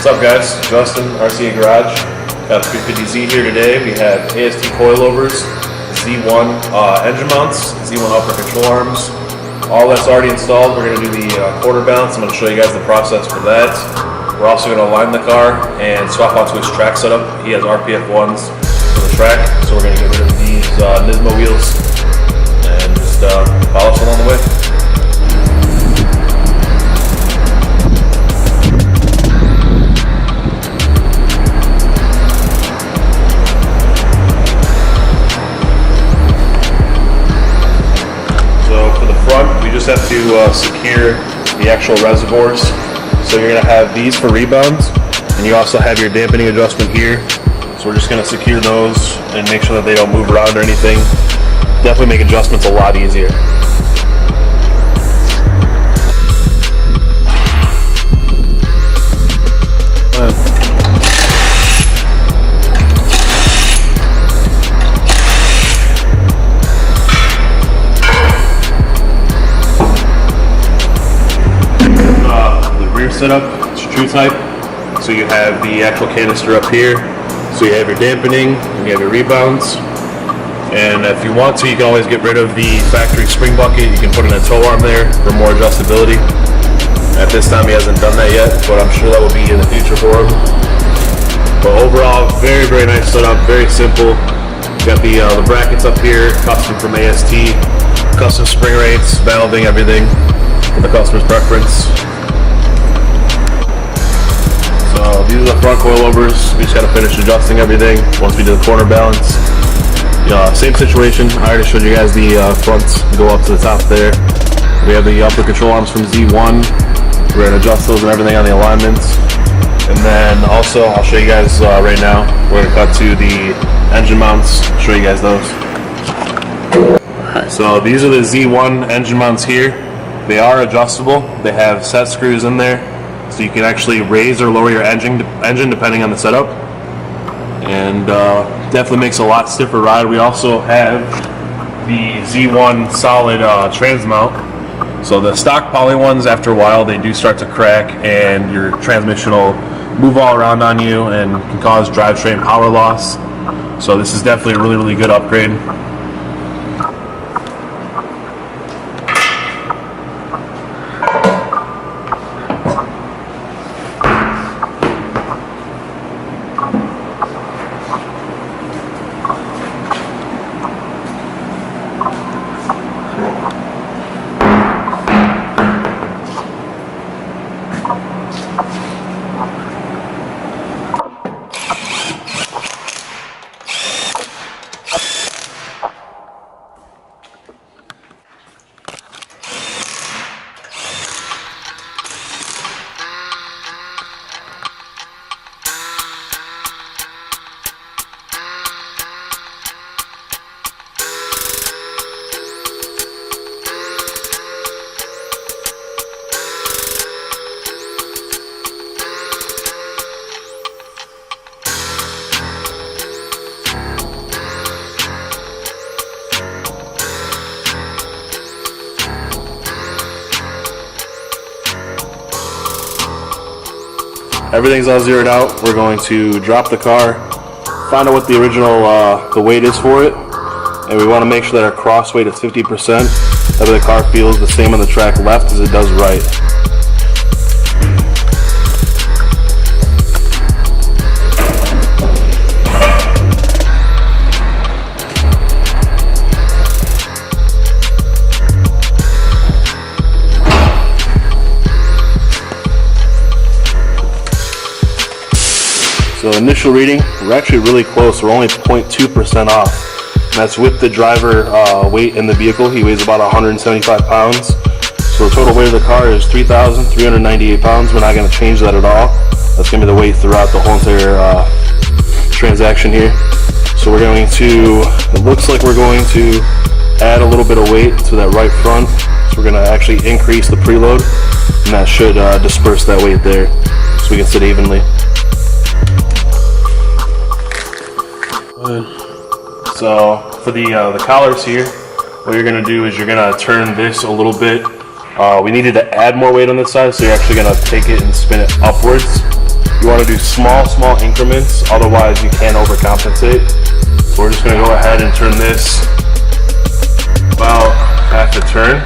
up, guys? Justin, RCA Garage. Got the 350Z here today. We have AST coilovers, Z1 engine mounts, Z1 upper control arms. All that's already installed. We're going to do the quarter balance. I'm going to show you guys the process for that. We're also going to align the car and swap out to his track setup. He has RPF 1s for the track, so we're going to get rid of these Nismo wheels and just follow us along the way. We just have to secure the actual reservoirs. So you're going to have these for rebounds, and you also have your dampening adjustment here. So we're just going to secure those and make sure that they don't move around or anything. Definitely make adjustments a lot easier. Setup, it's true type. So you have the actual canister up here. So you have your dampening and you have your rebounds. And if you want to, you can always get rid of the factory spring bucket. You can put in a tow arm there for more adjustability. At this time he hasn't done that yet, but I'm sure that will be in the future for him. But overall, very, very nice setup, very simple. Got the brackets up here, custom from AST, custom spring rates, valving, everything for the customer's preference. These are the front coilovers. We just got to finish adjusting everything once we do the corner balance. Same situation. I already showed you guys the fronts go up to the top there. We have the upper control arms from Z1. We're going to adjust those and everything on the alignments. And then also, I'll show you guys right now. We're going to cut to the engine mounts. Show you guys those. So these are the Z1 engine mounts here. They are adjustable. They have set screws in there. So you can actually raise or lower your engine depending on the setup, and definitely makes a lot stiffer ride. We also have the Z1 solid trans mount. So the stock poly ones, after a while, they do start to crack, and your transmission will move all around on you and can cause drivetrain power loss. So this is definitely a really, really good upgrade. Everything's all zeroed out. We're going to drop the car, find out what the original the weight is for it, and we want to make sure that our cross weight is 50%. That way the car feels the same on the track left as it does right. So initial reading, we're actually really close. We're only 0.2% off. And that's with the driver weight in the vehicle. He weighs about 175 pounds. So the total weight of the car is 3,398 pounds. We're not going to change that at all. That's going to be the weight throughout the whole entire transaction here. So we're going to, it looks like we're going to add a little bit of weight to that right front. So we're going to actually increase the preload, and that should disperse that weight there so we can sit evenly. So for the collars here, what you're going to do is you're going to turn this a little bit. We needed to add more weight on this side, so you're actually going to take it and spin it upwards. You want to do small increments, otherwise you can't overcompensate. So we're just going to go ahead and turn this about half a turn,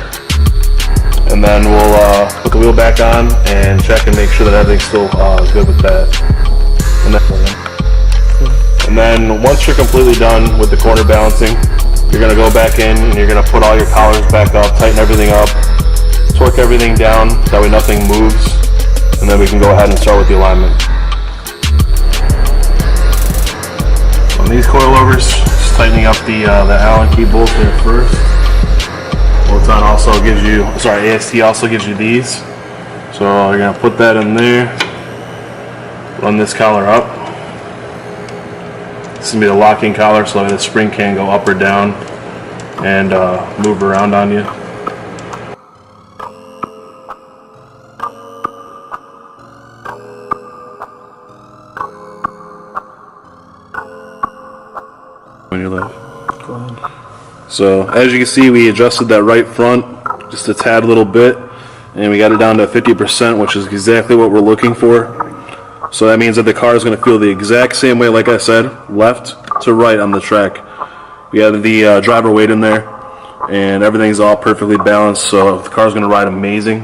and then we'll put the wheel back on and check and make sure that everything's still good with that. And then once you're completely done with the corner balancing, you're going to go back in and you're going to put all your collars back up, tighten everything up, torque everything down, that way nothing moves, and then we can go ahead and start with the alignment. On these coilovers, just tightening up the Allen key bolt there first. Bolt-on also gives you, AST also gives you these. So you're going to put that in there, run this collar up. This is going to be the locking collar, so that the spring can go up or down and move around on you. When you're live. Go ahead. So as you can see, we adjusted that right front just a tad little bit, and we got it down to 50%, which is exactly what we're looking for. So that means that the car is going to feel the exact same way, like I said, left to right on the track. We have the driver weight in there, and everything's all perfectly balanced, so the car's going to ride amazing.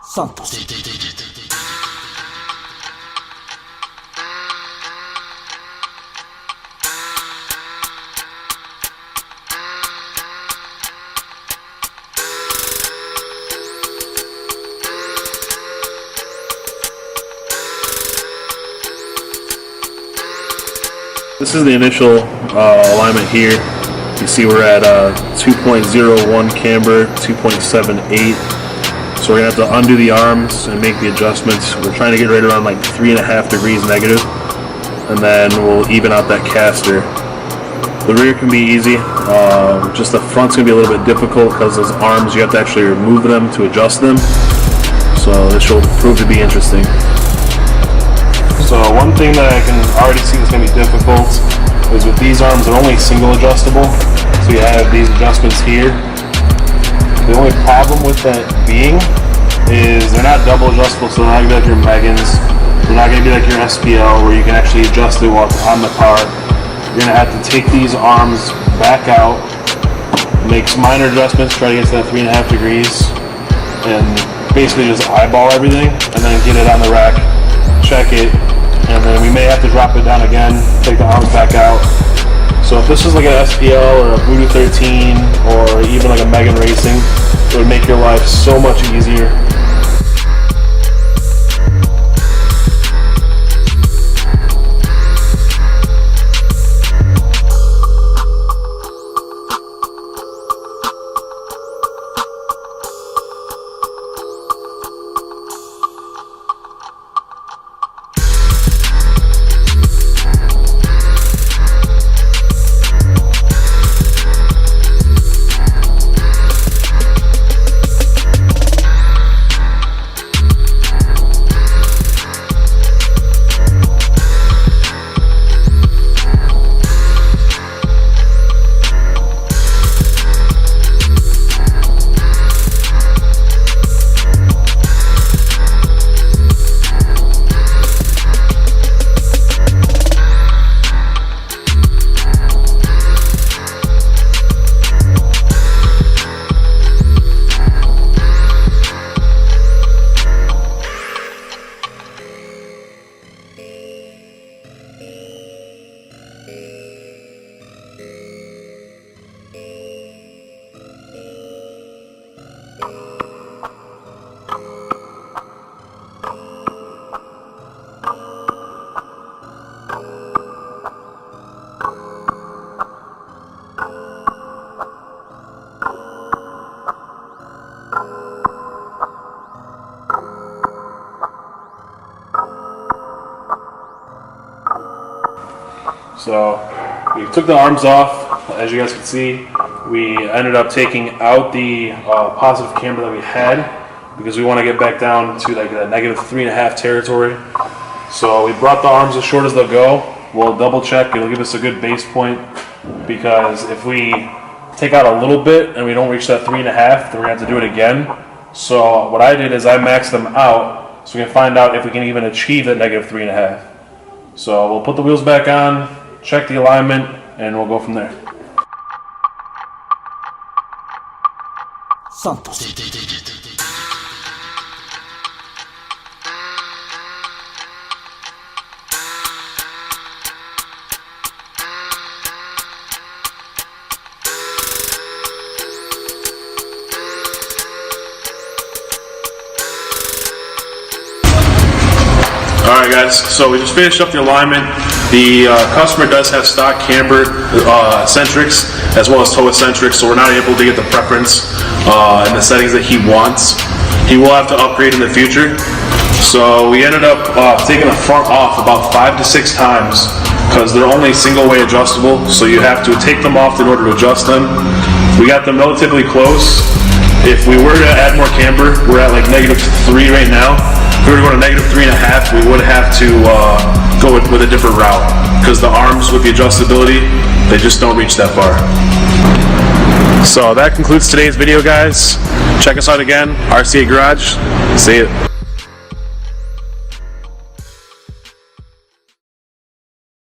Santos. This is the initial alignment here. You see we're at 2.01 camber, 2.78. So we're going to have to undo the arms and make the adjustments. We're trying to get right around like 3.5 degrees negative, and then we'll even out that caster. The rear can be easy, just the front's going to be a little bit difficult because those arms, you have to actually remove them to adjust them. So this will prove to be interesting. So one thing that I can already see that's going to be difficult is with these arms, they're only single adjustable. So you have these adjustments here. The only problem with that being is they're not double adjustable, so they're not going to be like your Megans. They're not going to be like your SPL where you can actually adjust it while it's on the car. You're going to have to take these arms back out, make some minor adjustments, try to get to that 3.5 degrees, and basically just eyeball everything, and then get it on the rack, check it, and then we may have to drop it down again, take the arms back out. So if this is like an SPL or a Voodoo 13 or even like a Megan Racing, it would make your life so much easier. So we took the arms off, as you guys can see, we ended up taking out the positive camber that we had because we want to get back down to like that -3.5 territory. So we brought the arms as short as they'll go. We'll double check, it'll give us a good base point, because if we take out a little bit and we don't reach that 3.5, then we're gonna have to do it again. So what I did is I maxed them out so we can find out if we can even achieve that -3.5. So we'll put the wheels back on, check the alignment, and we'll go from there. Santos. Alright guys, so we just finished up the alignment. The customer does have stock camber eccentrics as well as toe eccentrics, so we're not able to get the preference in the settings that he wants. He will have to upgrade in the future. So we ended up taking the front off about 5 to 6 times because they're only single way adjustable, so you have to take them off in order to adjust them. We got them relatively close. If we were to add more camber, we're at like -3 right now. If we were to go to -3.5, we would have to go with a different route because the arms with the adjustability, they just don't reach that far. So that concludes today's video, guys. Check us out again, RCA Garage. See ya.